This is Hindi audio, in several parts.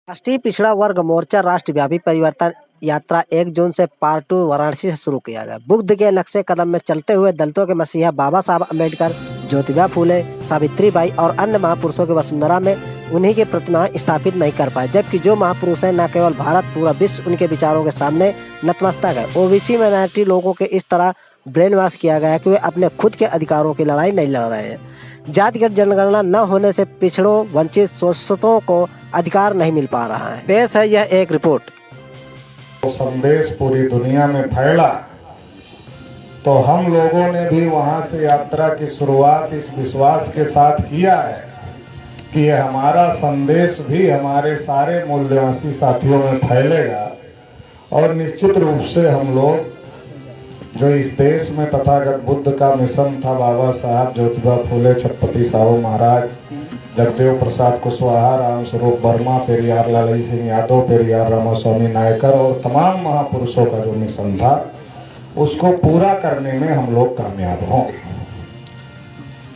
राष्ट्रीय पिछड़ा वर्ग मोर्चा राष्ट्रव्यापी परिवर्तन यात्रा 1 जून से पार्ट 2 वाराणसी से शुरू किया गया। बुद्ध के नक्शे कदम में चलते हुए दलितों के मसीहा बाबा साहब अम्बेडकर, ज्योतिबा फूले, सावित्रीबाई और अन्य महापुरुषों के वसुंधरा में उन्हीं की प्रतिमाएं स्थापित नहीं कर पाए, जबकि जो महापुरुष हैं न केवल भारत, पूरा विश्व उनके विचारों के सामने नतमस्तक है। ओबीसी माइनॉरिटी लोगों के इस तरह ब्रेन वॉश किया गया है कि वे अपने खुद के अधिकारों की लड़ाई नहीं लड़ रहे हैं। जातिगत जनगणना न होने से पिछड़ों, वंचित, शोषितों को अधिकार नहीं मिल पा रहा है। पेश है यह एक रिपोर्ट। तो संदेश पूरी दुनिया में फैला तो हम लोगों ने भी वहां से यात्रा की शुरुआत इस विश्वास के साथ किया है कि ये हमारा संदेश भी हमारे सारे मूल्यवासी साथियों में फैलेगा और निश्चित रूप से हम लोग जो इस देश में तथागत बुद्ध का मिशन था, बाबा साहब, ज्योतिबा फूले, छत्रपति साहू महाराज, जगदेव प्रसाद कुशवाहा, राम स्वरूप वर्मा, पेरियार लालजी सिंह यादव, पेरियार रामास्वामी नायकर और तमाम महापुरुषों का जो मिशन था उसको पूरा करने में हम लोग कामयाब हों।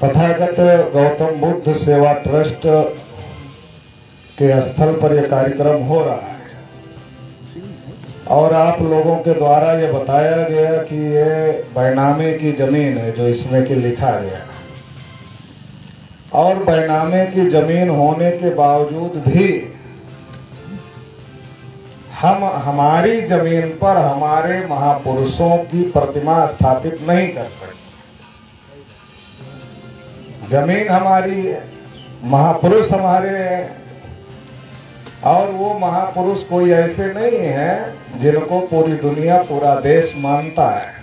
तथागत गौतम बुद्ध सेवा ट्रस्ट के स्थल पर यह कार्यक्रम हो रहा है और आप लोगों के द्वारा ये बताया गया कि ये बैनामे की जमीन है जो इसमें कि लिखा गया, और बैनामे की जमीन होने के बावजूद भी हम हमारी जमीन पर हमारे महापुरुषों की प्रतिमा स्थापित नहीं कर सकते। जमीन हमारी है, महापुरुष हमारे हैं, और वो महापुरुष कोई ऐसे नहीं है जिनको पूरी दुनिया, पूरा देश मानता है,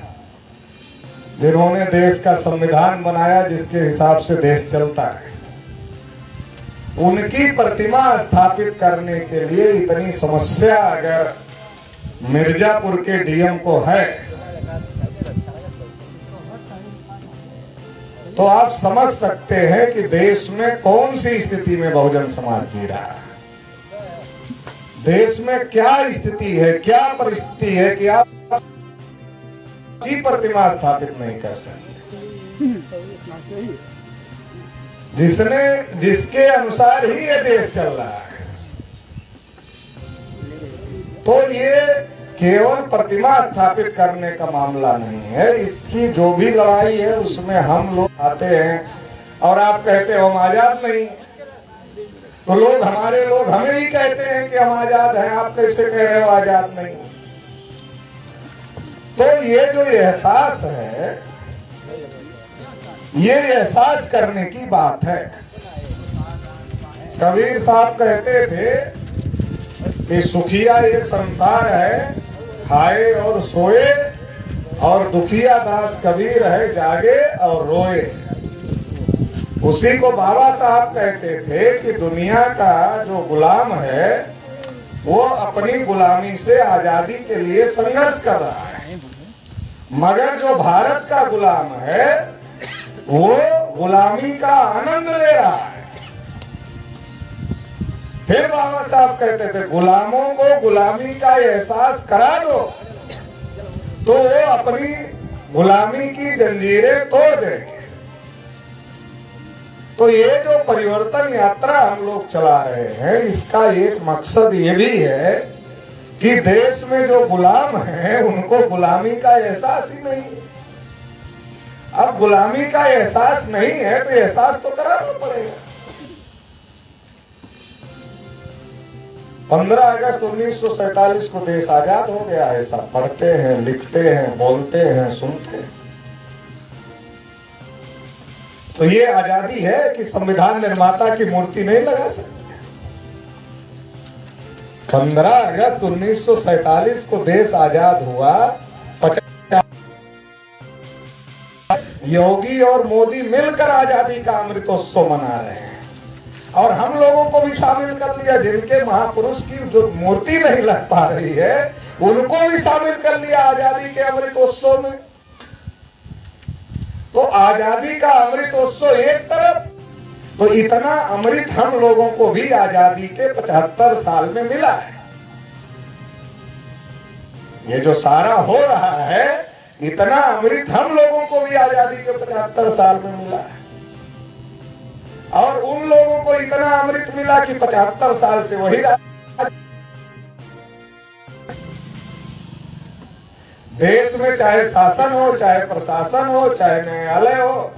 जिन्होंने देश का संविधान बनाया जिसके हिसाब से देश चलता है। उनकी प्रतिमा स्थापित करने के लिए इतनी समस्या अगर मिर्जापुर के डीएम को है तो आप समझ सकते हैं कि देश में कौन सी स्थिति में बहुजन समाज जी रहा है। देश में क्या स्थिति है, क्या परिस्थिति है कि आप जी प्रतिमा स्थापित नहीं कर सकते, जिसके अनुसार ही ये देश चल रहा है। तो ये केवल प्रतिमा स्थापित करने का मामला नहीं है, इसकी जो भी लड़ाई है उसमें हम लोग आते हैं और आप कहते हो हम आजाद नहीं, तो लोग, हमारे लोग हमें ही कहते हैं कि हम आजाद हैं, आप कैसे कह रहे हो आजाद नहीं। तो ये जो एहसास है, ये एहसास करने की बात है। कबीर साहब कहते थे कि सुखिया ये संसार है, खाए और सोए, और दुखिया दास कबीर है, जागे और रोए। उसी को बाबा साहब कहते थे कि दुनिया का जो गुलाम है वो अपनी गुलामी से आजादी के लिए संघर्ष कर रहा है, मगर जो भारत का गुलाम है वो गुलामी का आनंद ले रहा है। फिर बाबा साहब कहते थे गुलामों को गुलामी का एहसास करा दो तो वो अपनी गुलामी की जंजीरें तोड़ देंगे। तो ये जो परिवर्तन यात्रा हम लोग चला रहे हैं, इसका एक मकसद ये भी है कि देश में जो गुलाम हैं उनको गुलामी का एहसास ही नहीं है। अब गुलामी का एहसास नहीं है तो एहसास तो कराना पड़ेगा। 15 अगस्त 1947 को देश आजाद हो गया है, सब पढ़ते हैं, लिखते हैं, बोलते हैं, सुनते हैं। तो ये आजादी है कि संविधान निर्माता की मूर्ति नहीं लगा सकते। 15 अगस्त 1947 को देश आजाद हुआ, योगी और मोदी मिलकर आजादी का अमृतोत्सव मना रहे हैं और हम लोगों को भी शामिल कर लिया। जिनके महापुरुष की जो मूर्ति नहीं लग पा रही है उनको भी शामिल कर लिया आजादी के अमृतोत्सव में। तो आजादी का अमृतोत्सव एक तरफ, तो इतना अमृत हम लोगों को भी आजादी के 75 साल में मिला है। ये जो सारा हो रहा है, इतना अमृत हम लोगों को भी आजादी के 75 साल में मिला है, और उन लोगों को इतना अमृत मिला कि 75 साल से वही देश में चाहे शासन हो, चाहे प्रशासन हो, चाहे न्यायालय हो,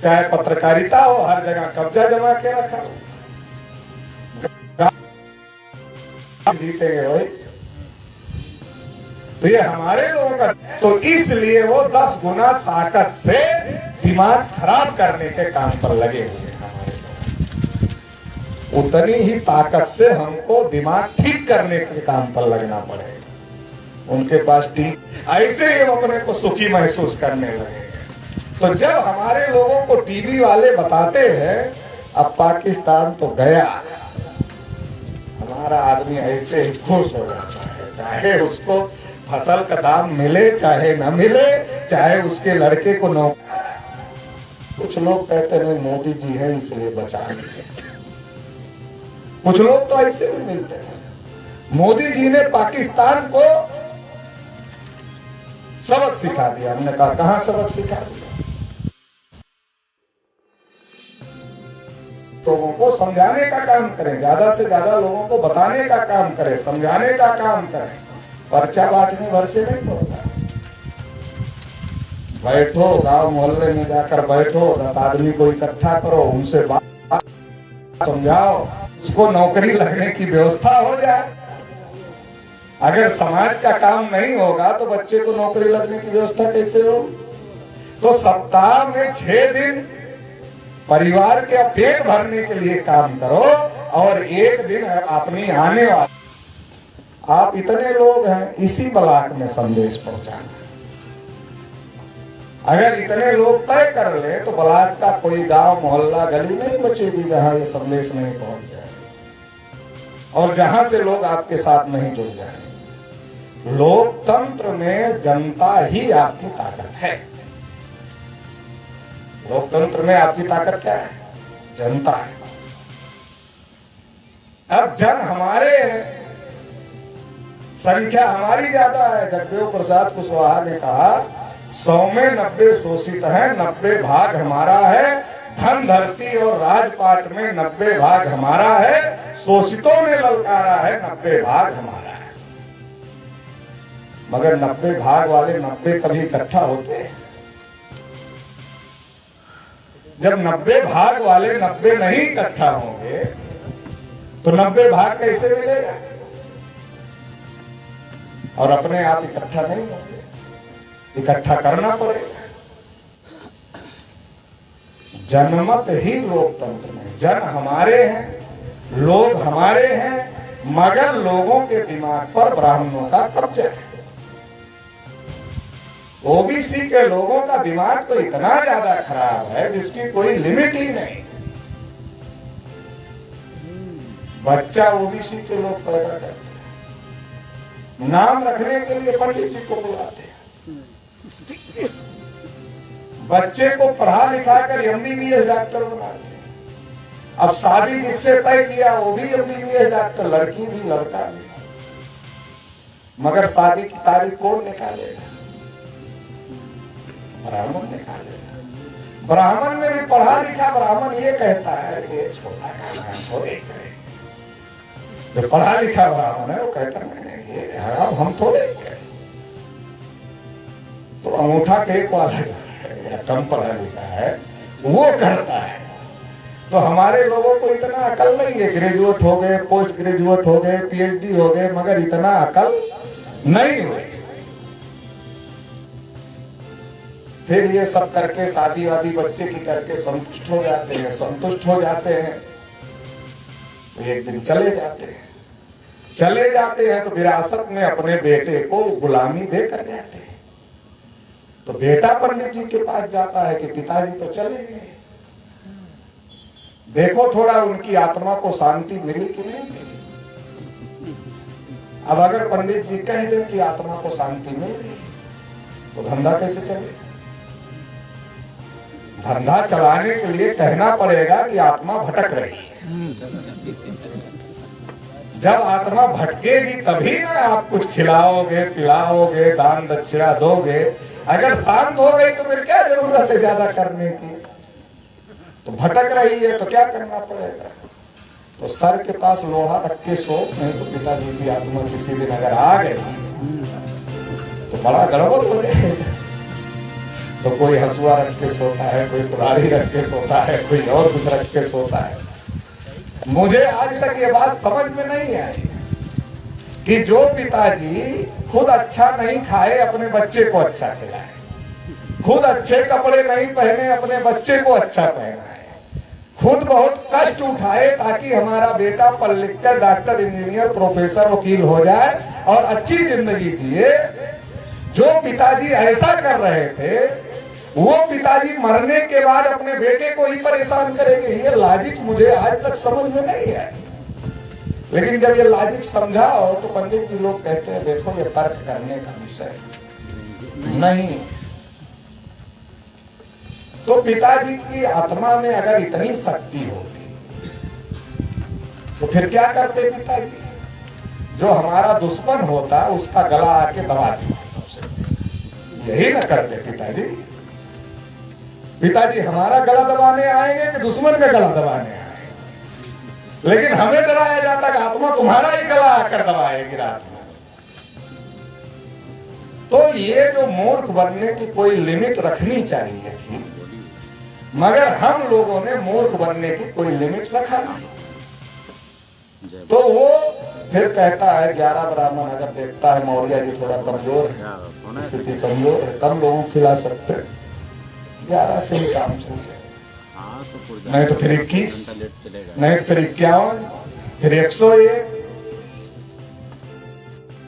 चाहे पत्रकारिता हो, हर जगह कब्जा जमा के रखा हो। जीतेंगे भाई, तो ये हमारे लोगों का, तो इसलिए वो 10 गुना ताकत से दिमाग खराब करने के काम पर लगे हुए हैं हमारे लोग। उतनी ही ताकत से हमको दिमाग ठीक करने के काम पर लगना पड़ेगा। उनके पास ठीक ऐसे ही हम अपने को सुखी महसूस करने लगे। तो जब हमारे लोगों को टीवी वाले बताते हैं अब पाकिस्तान तो गया, हमारा आदमी ऐसे ही खुश हो जाता है, चाहे उसको फसल का दाम मिले चाहे न मिले, चाहे उसके लड़के को नौकरी। कुछ लोग कहते हैं मोदी जी हैं इसलिए बचा लिए, कुछ लोग तो ऐसे भी मिलते हैं। मोदी जी ने पाकिस्तान को सबक सिखा दिया। हमने कहा कहां सबक सिखा दिया? लोगों को समझाने का काम करें, ज्यादा से ज्यादा लोगों को बताने का काम करें, समझाने का काम करें। पर्चा बांटने भर से नहीं होगा। बैठो, गांव मोहल्ले में जाकर बैठो, 10 आदमी को इकट्ठा करो, उनसे बात समझाओ, उसको नौकरी लगने की व्यवस्था हो जाए। अगर समाज का काम नहीं होगा तो बच्चे को नौकरी लगने की व्यवस्था कैसे हो? तो सप्ताह में 6 दिन परिवार के पेट भरने के लिए काम करो और एक दिन अपनी आने वाली। आप इतने लोग हैं, इसी ब्लॉक में संदेश पहुंचाना। अगर इतने लोग तय कर ले तो ब्लॉक का कोई गांव मोहल्ला गली नहीं बचेगी जहां ये संदेश नहीं पहुंच जाए और जहां से लोग आपके साथ नहीं जुड़ जाए। लोकतंत्र में जनता ही आपकी ताकत है। लोकतंत्र में आपकी ताकत क्या है? जनता है। अब जन हमारे हैं, संख्या हमारी ज्यादा है। जगदेव प्रसाद कुशवाहा ने कहा 100 में 90 शोषित है, 90 भाग हमारा है। धन धरती और राजपाट में 90 भाग हमारा है। शोषितों ने ललकारा है, 90 भाग हमारा है। मगर 90 भाग वाले 90 कभी इकट्ठा होते हैं? जब 90 भाग वाले 90 नहीं इकट्ठा होंगे तो 90 भाग कैसे मिलेगा? और अपने आप इकट्ठा नहीं होंगे, इकट्ठा करना पड़ेगा। जनमत ही लोकतंत्र में, जन हमारे हैं, लोग हमारे हैं, मगर लोगों के दिमाग पर ब्राह्मणों का कब्जा है। ओबीसी के लोगों का दिमाग तो इतना ज्यादा खराब है जिसकी कोई लिमिट ही नहीं। बच्चा ओबीसी के लोग पैदा करते हैं, नाम रखने के लिए पंडित जी को बुलाते हैं, बच्चे को पढ़ा लिखा कर एमबीबीएस डॉक्टर बनाते हैं। अब शादी जिससे तय किया वो भी एमबीबीएस डॉक्टर, लड़की भी लड़का भी। मगर शादी की तारीख कौन निकालेगा? ब्राह्मण निकालेगा। ब्राह्मण में भी पढ़ा लिखा ब्राह्मण ये कहता है ये छोटा काम है थोड़े करें। जो पढ़ा लिखा ब्राह्मण है वो कहता है ये हम थोड़े करें। तो अंगूठा टेक वाला जो है कम पढ़ा लिखा है वो करता है। तो हमारे लोगों को इतना अकल नहीं है। ग्रेजुएट हो गए, पोस्ट ग्रेजुएट हो गए, पीएचडी हो गए, मगर इतना अकल नहीं हुई। फिर ये सब करके शादी वादी बच्चे की करके संतुष्ट हो जाते हैं। संतुष्ट हो जाते हैं तो एक दिन चले जाते हैं। चले जाते हैं तो विरासत में अपने बेटे को गुलामी देकर जाते हैं। तो बेटा पंडित जी के पास जाता है कि पिताजी तो चले गए, देखो थोड़ा उनकी आत्मा को शांति मिली कि नहीं मिली। अब अगर पंडित जी कह दें कि आत्मा को शांति मिल गई तो धंधा कैसे चलेगा? धंधा चलाने के लिए कहना पड़ेगा कि आत्मा भटक रही है। जब आत्मा भटकेगी तभी ना आप कुछ खिलाओगे, पिलाओगे, दान दक्षिणा दोगे। अगर शांत हो गई तो फिर क्या जरूरत है ज्यादा करने की? तो भटक रही है तो क्या करना पड़ेगा? तो सर के पास लोहा रख के सो, नहीं तो पिताजी की आत्मा किसी दिन अगर आ गई तो तो बड़ा गड़बड़ हो जाएगा। तो कोई हंसुआ रख के सोता है, कोई कुल्हाड़ी रख के सोता है, कोई और कुछ रख के सोता है। मुझे आज तक ये बात समझ में नहीं आई कि जो पिताजी खुद अच्छा नहीं खाए अपने बच्चे को अच्छा खिलाए, खुद अच्छे कपड़े नहीं पहने अपने बच्चे को अच्छा पहनाए, खुद बहुत कष्ट उठाए ताकि हमारा बेटा पढ़ लिख कर डॉक्टर, इंजीनियर, प्रोफेसर, वकील हो जाए और अच्छी जिंदगी जिए, जो पिताजी ऐसा कर रहे थे वो पिताजी मरने के बाद अपने बेटे को ही परेशान करेंगे। ये लॉजिक मुझे आज तक समझ में नहीं है। लेकिन जब ये लॉजिक समझाओ तो पंडित जी लोग कहते हैं देखो ये तर्क करने का विषय नहीं। तो पिताजी की आत्मा में अगर इतनी शक्ति होती तो फिर क्या करते पिताजी? जो हमारा दुश्मन होता उसका गला आके दबा देता सबसे। यही ना करते पिताजी? पिताजी हमारा गला दबाने आएंगे कि दुश्मन का गला दबाने आएंगे? लेकिन हमें डराया जाता कि आत्मा तुम्हारा ही गला आकर दबाएगी रात में। तो ये जो मूर्ख बनने की कोई लिमिट रखनी चाहिए थी, मगर हम लोगों ने मूर्ख बनने की कोई लिमिट रखा नहीं। तो वो फिर कहता है 11 ब्राह्मण अगर देखता है मौर्य जी थोड़ा कमजोर है, स्थिति कमजोर है, कम लोगों को खिला सकते हैं, 11 से ही काम चलेगा, नहीं तो फिर 21, नहीं तो फिर 51, फिर 101।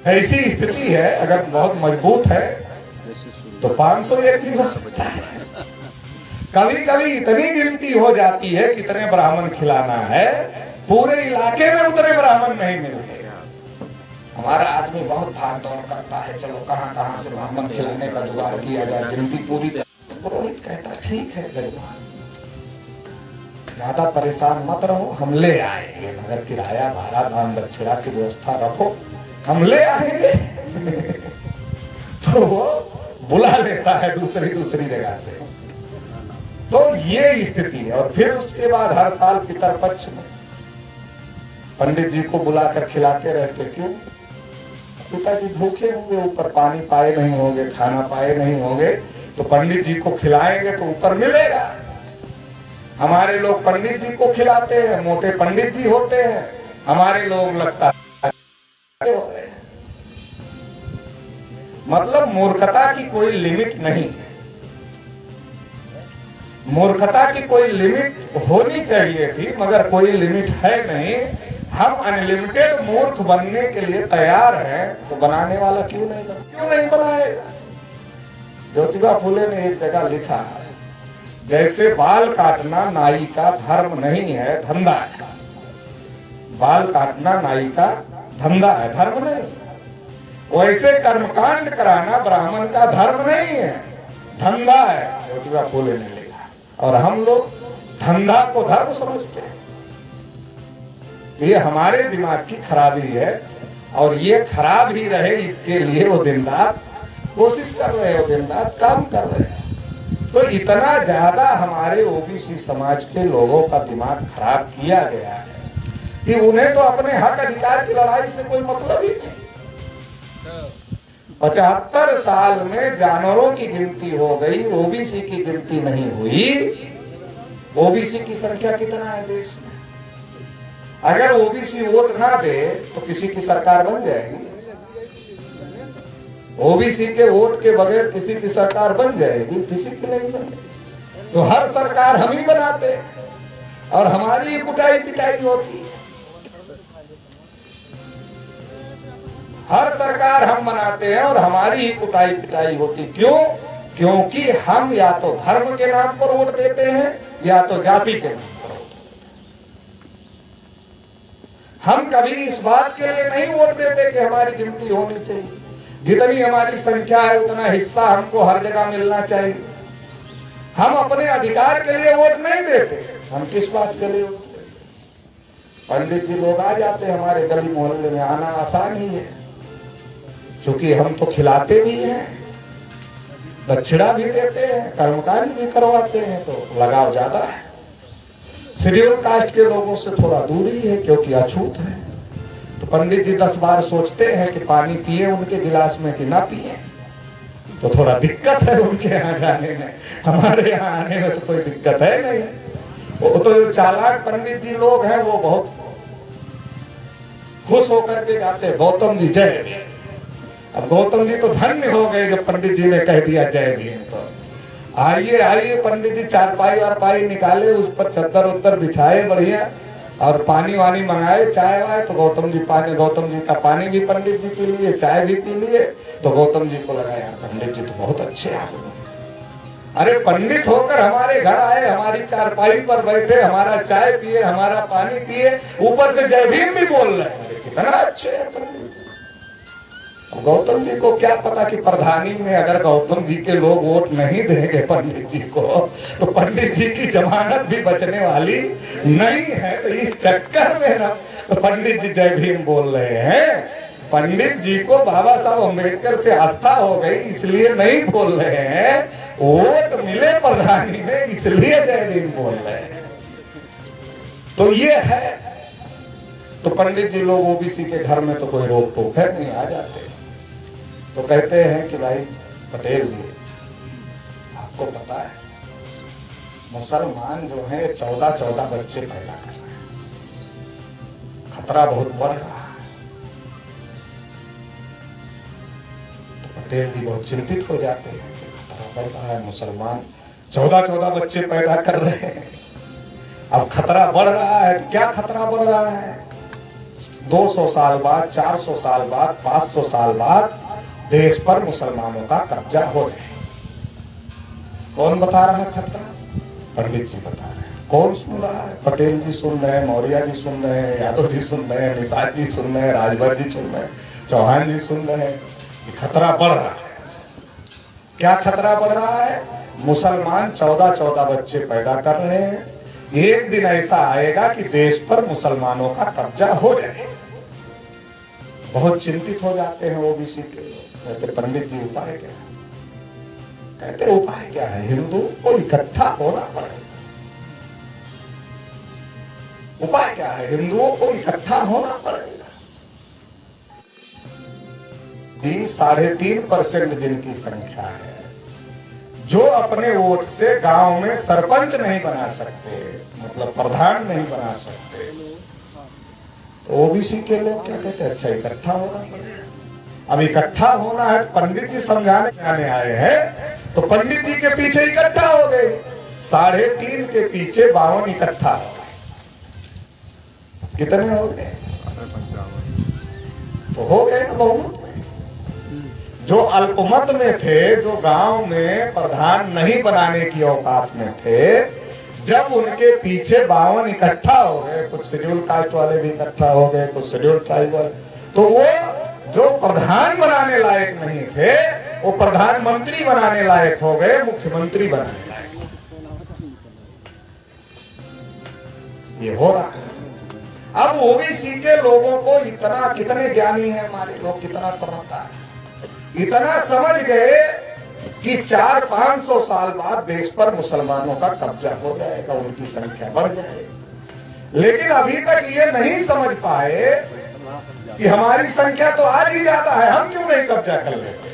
ऐसी स्थिति है। अगर बहुत मजबूत है तो 501 भी हो सकता है। कभी कभी इतनी गिनती हो जाती है कितने ब्राह्मण खिलाना है, पूरे इलाके में उतने ब्राह्मण नहीं मिलते। हमारा आदमी बहुत भाग दौड़ करता है, चलो कहां कहां से ब्राह्मण खिलाने का जुगाड़ किया जाए, गिनती पूरी। पुरोहित कहता ठीक है जजमान, ज्यादा परेशान मत रहो, हम ले आएंगे, मगर किराया भाड़ा दान दक्षिणा की व्यवस्था रखो, हम ले आएंगे। तो वो बुला लेता है दूसरी जगह से। तो ये स्थिति है। और फिर उसके बाद हर साल पितरपक्ष में पंडित जी को बुलाकर खिलाते रहते। क्यों? पिताजी भूखे होंगे, ऊपर पानी पाए नहीं होंगे, खाना पाए नहीं होंगे, तो पंडित जी को खिलाएंगे तो ऊपर मिलेगा। हमारे लोग पंडित जी को खिलाते हैं, मोटे पंडित जी होते हैं, हमारे लोग लगता है हो रहे हैं। मतलब मूर्खता की कोई लिमिट नहीं है। मूर्खता की कोई लिमिट होनी चाहिए थी, मगर कोई लिमिट है नहीं। हम अनलिमिटेड मूर्ख बनने के लिए तैयार हैं, तो बनाने वाला क्यों नहीं बनाएगा? ज्योतिबा फुले ने एक जगह लिखा, जैसे बाल काटना नाई का धर्म नहीं है, धंधा है। बाल काटना नाई का धंधा है, धर्म नहीं। वैसे कर्मकांड कराना ब्राह्मण का धर्म नहीं है, धंधा है, ज्योतिबा फुले ने लिखा। और हम लोग धंधा को धर्म समझते हैं। तो ये हमारे दिमाग की खराबी है, और ये खराब ही रहे इसके लिए वो दिन रात कोशिश कर रहे हैं, वो दिन रात काम कर रहे हैं। तो इतना ज्यादा हमारे ओबीसी समाज के लोगों का दिमाग खराब किया गया है कि उन्हें तो अपने हक अधिकार की लड़ाई से कोई मतलब ही नहीं। 75 साल में जानवरों की गिनती हो गई, ओबीसी की गिनती नहीं हुई। ओबीसी की संख्या कितना है देश में? अगर ओबीसी वोट ना दे तो किसी की सरकार बन जाएगी? ओबीसी के वोट के बगैर किसी की सरकार बन जाएगी? किसी की नहीं बनेगी। तो हर सरकार हम ही बनाते हैं और हमारी कुटाई पिटाई होती है। हर सरकार हम बनाते हैं और हमारी ही कुटाई पिटाई होती। क्यों? क्योंकि हम या तो धर्म के नाम पर वोट देते हैं या तो जाति के नाम पर वोट देते हैं। हम कभी इस बात के लिए नहीं वोट देते कि हमारी गिनती होनी चाहिए, जितनी हमारी संख्या है उतना हिस्सा हमको हर जगह मिलना चाहिए। हम अपने अधिकार के लिए वोट नहीं देते, हम किस बात के लिए वोट देते? पंडित जी लोग आ जाते हमारे गली मोहल्ले में, आना आसान ही है, क्योंकि हम तो खिलाते भी हैं, दक्षिणा भी देते हैं, कर्मकांड भी करवाते हैं, तो लगाव ज्यादा है। शेड्यूल कास्ट के लोगों से थोड़ा दूरी है क्योंकि अछूत है। तो पंडित जी 10 बार सोचते हैं कि पानी पिए उनके गिलास में कि ना पिए। तो थोड़ा दिक्कत है उनके यहाँ जाने में, हमारे यहाँ आने में तो कोई दिक्कत है नहीं। वो तो जो चालाक पंडित जी लोग हैं वो बहुत खुश होकर के जाते हैं, गौतम जी जय भीम। अब गौतम जी तो धन्य हो गए जब पंडित जी ने कह दिया जय भीम। तो आइए आइए पंडित जी चारपाई वारपाई निकाले, उस पर चद्दर उद्दर बिछाए बढ़िया, और पानी वानी मंगाए, चाय वाय। तो गौतम जी का पानी भी पंडित जी पी लिए, चाय भी पी लिए। तो गौतम जी को लगा यार पंडित जी तो बहुत अच्छे आदमी, अरे पंडित होकर हमारे घर आए, हमारी चारपाई पर बैठे, हमारा चाय पिए, हमारा पानी पिए, ऊपर से जय भीम भी बोल रहे हैं, कितना अच्छे है पंडित। गौतम जी को क्या पता कि प्रधानी में अगर गौतम जी के लोग वोट नहीं देंगे पंडित जी को, तो पंडित जी की जमानत भी बचने वाली नहीं है। तो इस चक्कर में ना तो पंडित जी जय भीम बोल रहे हैं। पंडित जी को बाबा साहब अम्बेडकर से आस्था हो गई इसलिए नहीं बोल रहे हैं, वोट मिले प्रधानी में इसलिए जय भीम बोल रहे हैं। तो ये है। तो पंडित जी लोग ओबीसी के घर में तो कोई रोक टोक है नहीं, आ जाते। तो कहते हैं कि भाई पटेल जी, आपको पता है मुसलमान जो है 14 बच्चे पैदा कर रहे हैं, खतरा बहुत बढ़ रहा है। तो पटेल जी बहुत चिंतित हो जाते हैं कि खतरा बढ़ रहा है, मुसलमान 14 बच्चे पैदा कर रहे हैं, अब खतरा बढ़ रहा है। तो क्या खतरा बढ़ रहा है? 200 साल बाद, 400 साल बाद, 500 साल बाद देश पर मुसलमानों का कब्जा हो जाए। कौन बता रहा है खतरा? पंडित जी बता रहे हैं। कौन सुन रहा है? पटेल जी सुन रहे हैं, मौर्य जी सुन रहे हैं, यादव जी सुन रहे हैं, निषाद जी सुन रहे हैं, राजभर जी सुन रहे हैं, चौहान जी सुन रहे हैं कि खतरा बढ़ रहा है। क्या खतरा बढ़ रहा है? मुसलमान 14 बच्चे पैदा कर रहे हैं, एक दिन ऐसा आएगा कि देश पर मुसलमानों का कब्जा हो जाए। बहुत चिंतित हो जाते हैं ओबीसी के लोग। कहते पंडित जी उपाय क्या है? कहते उपाय क्या है? हिंदू को इकट्ठा होना पड़ेगा। उपाय क्या है? हिंदुओं को इकट्ठा होना पड़ेगा। 3.5% जिनकी संख्या है, जो अपने वोट से गांव में सरपंच नहीं बना सकते, मतलब प्रधान नहीं बना सकते, तो ओबीसी के लोग क्या कहते हैं? अच्छा इकट्ठा होना पड़ेगा। अब इकट्ठा होना है, पंडित जी समझाने आने आए हैं, तो पंडित जी के पीछे इकट्ठा हो गए। 3.5 के पीछे 52 इकट्ठा हो गए। कितने हो गए? तो हो गए ना बहुमत में। जो अल्पमत में थे, जो गांव में प्रधान नहीं बनाने की औकात में थे, जब उनके पीछे 52 इकट्ठा हो गए, कुछ शेड्यूल कास्ट वाले भी इकट्ठा हो गए, कुछ शेड्यूल ट्राइब वाले, तो वो जो प्रधान बनाने लायक नहीं थे वो प्रधानमंत्री बनाने लायक हो गए, मुख्यमंत्री बनाने लायक। ये हो रहा है। अब ओबीसी के लोगों को इतना, कितने ज्ञानी है हमारे लोग, कितना समझदार है, इतना समझ गए कि 400-500 साल बाद देश पर मुसलमानों का कब्जा हो जाएगा, उनकी संख्या बढ़ जाएगी। लेकिन अभी तक ये नहीं समझ पाए कि हमारी संख्या तो आज ही ज्यादा है, हम क्यों नहीं कब्जा कर लेते?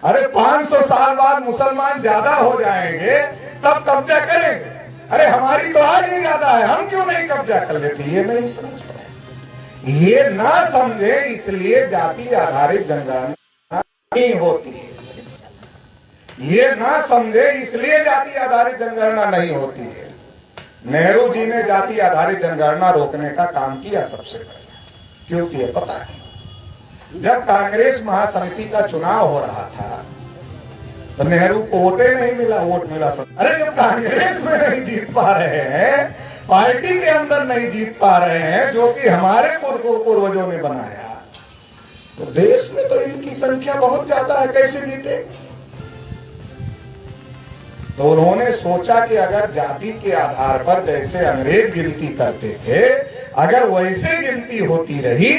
अरे 500 साल बाद मुसलमान ज्यादा हो जाएंगे तब कब्जा करेंगे। अरे हमारी तो आज ही ज्यादा है, हम क्यों नहीं कब्जा कर लेते? ये नहीं समझ पाए। ये ना समझे इसलिए जाति आधारित जनगणना नहीं होती है। ये ना समझे इसलिए जाति आधारित जनगणना नहीं होती है। नेहरू जी ने जाति आधारित जनगणना रोकने का काम किया सबसे पहले। क्यों किया पता है? जब कांग्रेस महासमिति का चुनाव हो रहा था तो नेहरू को वोटे नहीं मिला, वोट मिला सब। अरे जब कांग्रेस में नहीं जीत पा रहे हैं, पार्टी के अंदर नहीं जीत पा रहे हैं, जो कि हमारे पूर्वजों ने बनाया, तो देश में तो इनकी संख्या बहुत ज्यादा है, कैसे जीते? तो उन्होंने सोचा कि अगर जाति के आधार पर जैसे अंग्रेज गिनती करते थे, अगर वैसे गिनती होती रही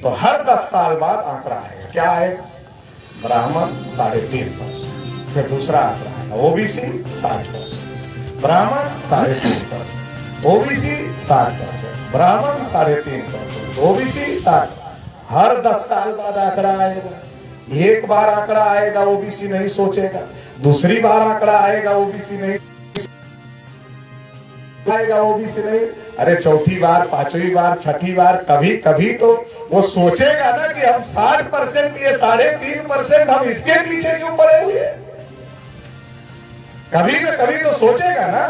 तो हर 10 साल बाद आंकड़ा आएगा। क्या आएगा? ब्राह्मण 3.5%, फिर दूसरा आंकड़ा आएगा ओबीसी 60%, ब्राह्मण 3.5%, ओबीसी 60%, ब्राह्मण 3.5%, ओबीसी 60%। हर 10 साल बाद आंकड़ा आएगा। एक बार आंकड़ा आएगा ओबीसी नहीं सोचेगा, दूसरी बार आंकड़ा आएगा ओबीसी नहीं आएगा, ओबीसी नहीं, अरे चौथी बार, पांचवी बार, छठी बार, कभी कभी तो वो सोचेगा ना कि हम 60% ये 3.5% हम इसके पीछे क्यों पड़े हुए, कभी न कभी तो सोचेगा ना।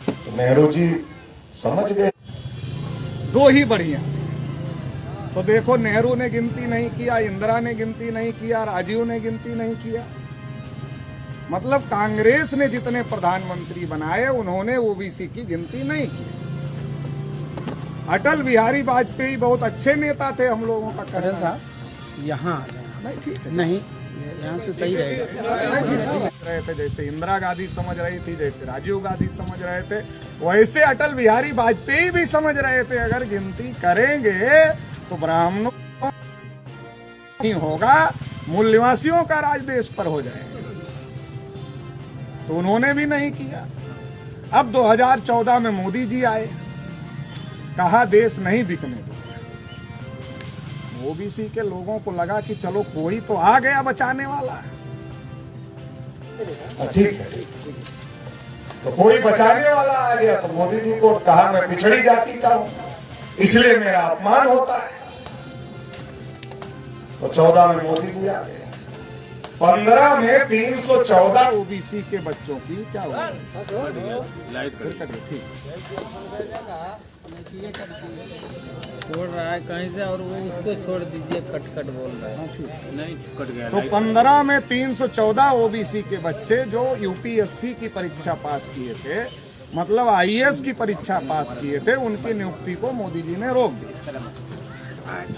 तो नेहरू जी समझ गए। दो ही बढ़िया। तो देखो, नेहरू ने गिनती नहीं किया, इंदिरा ने गिनती नहीं किया, राजीव ने गिनती नहीं किया। मतलब कांग्रेस ने जितने प्रधानमंत्री बनाए उन्होंने ओबीसी की गिनती नहीं की। अटल बिहारी वाजपेयी बहुत अच्छे नेता थे, हम लोगों का कहना साहब यहाँ आ जाए। नहीं, ठीक है, नहीं, यहाँ से सही रहेगा। रहे थे जैसे इंदिरा गांधी समझ रही थी, जैसे राजीव गांधी समझ रहे थे, वैसे अटल बिहारी वाजपेयी भी समझ रहे थे अगर गिनती करेंगे तो ब्राह्मणों नहीं होगा, मूल्यवासियों का राज देश पर हो जाएगा। तो उन्होंने भी नहीं किया। अब 2014 में मोदी जी आए, कहा देश नहीं बिकने दूंगा। ओबीसी के लोगों को लगा कि चलो कोई तो आ गया बचाने वाला। ठीक है, तो कोई बचाने वाला आ गया तो मोदी जी को कहा मैं पिछड़ी जाति का हूं, इसलिए मेरा अपमान होता है। तो 14 में मोदी जी आ गए, 15 में 314 ओबीसी के बच्चों की क्या हुआ? ठीक, बोल रहा है कहीं से और वो उसको छोड़ दीजिए, कट कट बोल रहा है। नहीं, कट गया। तो 15 में 314 ओबीसी के बच्चे जो यूपीएससी की परीक्षा पास किए थे, मतलब आईएएस की परीक्षा पास किए थे, उनकी नियुक्ति को मोदी जी ने रोक दिया।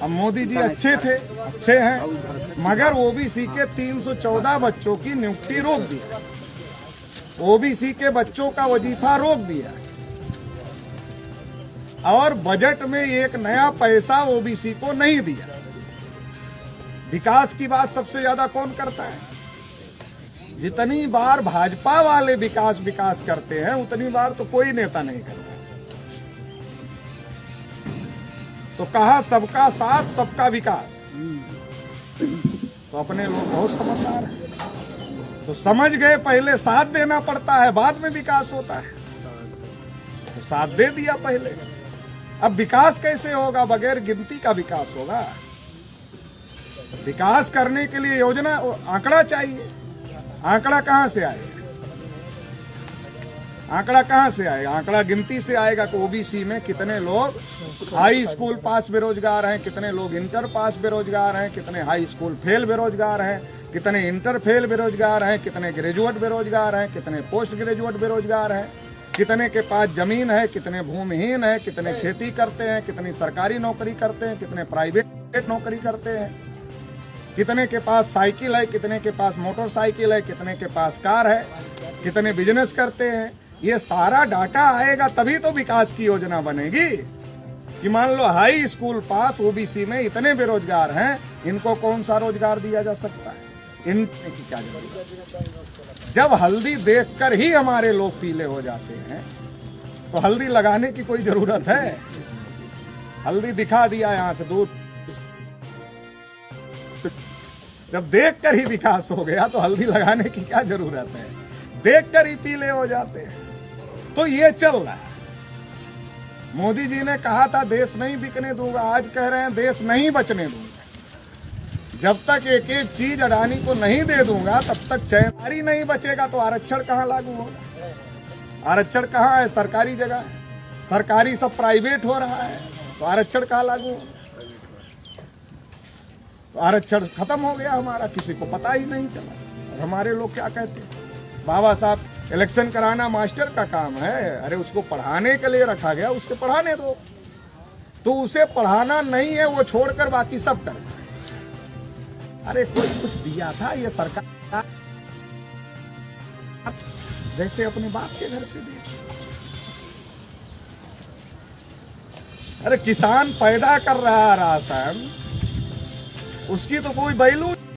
अब मोदी जी अच्छे हैं, मगर ओबीसी के 314 बच्चों की नियुक्ति रोक दी, ओबीसी के बच्चों का वजीफा रोक दिया, और बजट में एक नया पैसा ओबीसी को नहीं दिया। विकास की बात सबसे ज्यादा कौन करता है? जितनी बार भाजपा वाले विकास करते हैं उतनी बार तो कोई नेता नहीं करता। तो कहा सबका साथ सबका विकास। तो अपने लोग बहुत समझदार हैं, तो समझ गए पहले साथ देना पड़ता है, बाद में विकास होता है, तो साथ दे दिया पहले। अब विकास कैसे होगा? बगैर गिनती का विकास होगा। विकास करने के लिए योजना, आंकड़ा चाहिए। आंकड़ा कहां से आएगा? आंकड़ा कहां से आएगा? आंकड़ा गिनती से आएगा कि ओबीसी में कितने लोग हाई स्कूल पास बेरोजगार हैं, कितने लोग इंटर पास बेरोजगार हैं, कितने हाई स्कूल फेल बेरोजगार हैं, कितने इंटर फेल बेरोजगार हैं, कितने ग्रेजुएट बेरोजगार हैं, कितने पोस्ट ग्रेजुएट बेरोजगार हैं, कितने के पास जमीन है, कितने भूमिहीन है, कितने खेती करते हैं, कितनी सरकारी नौकरी करते हैं, कितने प्राइवेट नौकरी करते हैं, कितने के पास साइकिल है, कितने के पास मोटरसाइकिल है, कितने के पास कार है, कितने बिजनेस करते हैं। ये सारा डाटा आएगा तभी तो विकास की योजना बनेगी। कि मान लो हाई स्कूल पास ओबीसी में इतने बेरोजगार हैं, इनको कौन सा रोजगार दिया जा सकता है? इनकी क्या जरूरत? जब हल्दी देखकर ही हमारे लोग पीले हो जाते हैं तो हल्दी लगाने की कोई जरूरत है? हल्दी दिखा दिया यहां से दूर, जब देखकर ही विकास हो गया तो हल्दी लगाने की क्या जरूरत है? देखकर ही पीले हो जाते हैं। तो ये चल रहा है। मोदी जी ने कहा था देश नहीं बिकने दूंगा, आज कह रहे हैं देश नहीं बचने दूंगा। जब तक एक एक चीज अडानी को नहीं दे दूंगा तब तक चैनारी नहीं बचेगा। तो आरक्षण कहाँ लागू होगा? आरक्षण कहाँ है? सरकारी जगह है, सरकारी सब प्राइवेट हो रहा है, तो आरक्षण कहाँ लागू होगा? तो आरक्षण खत्म हो गया हमारा, किसी को पता ही नहीं चला। और हमारे लोग क्या कहते हैं? बाबा साहब, इलेक्शन कराना मास्टर का काम है। अरे उसको पढ़ाने के लिए रखा गया, उससे पढ़ाने दो। तो उसे पढ़ाना नहीं है, वो छोड़कर बाकी सब करना है। अरे कोई कुछ दिया था ये सरकार, जैसे अपने बाप के घर से दे। अरे किसान पैदा कर रहा है राशन, उसकी तो कोई वैल्यू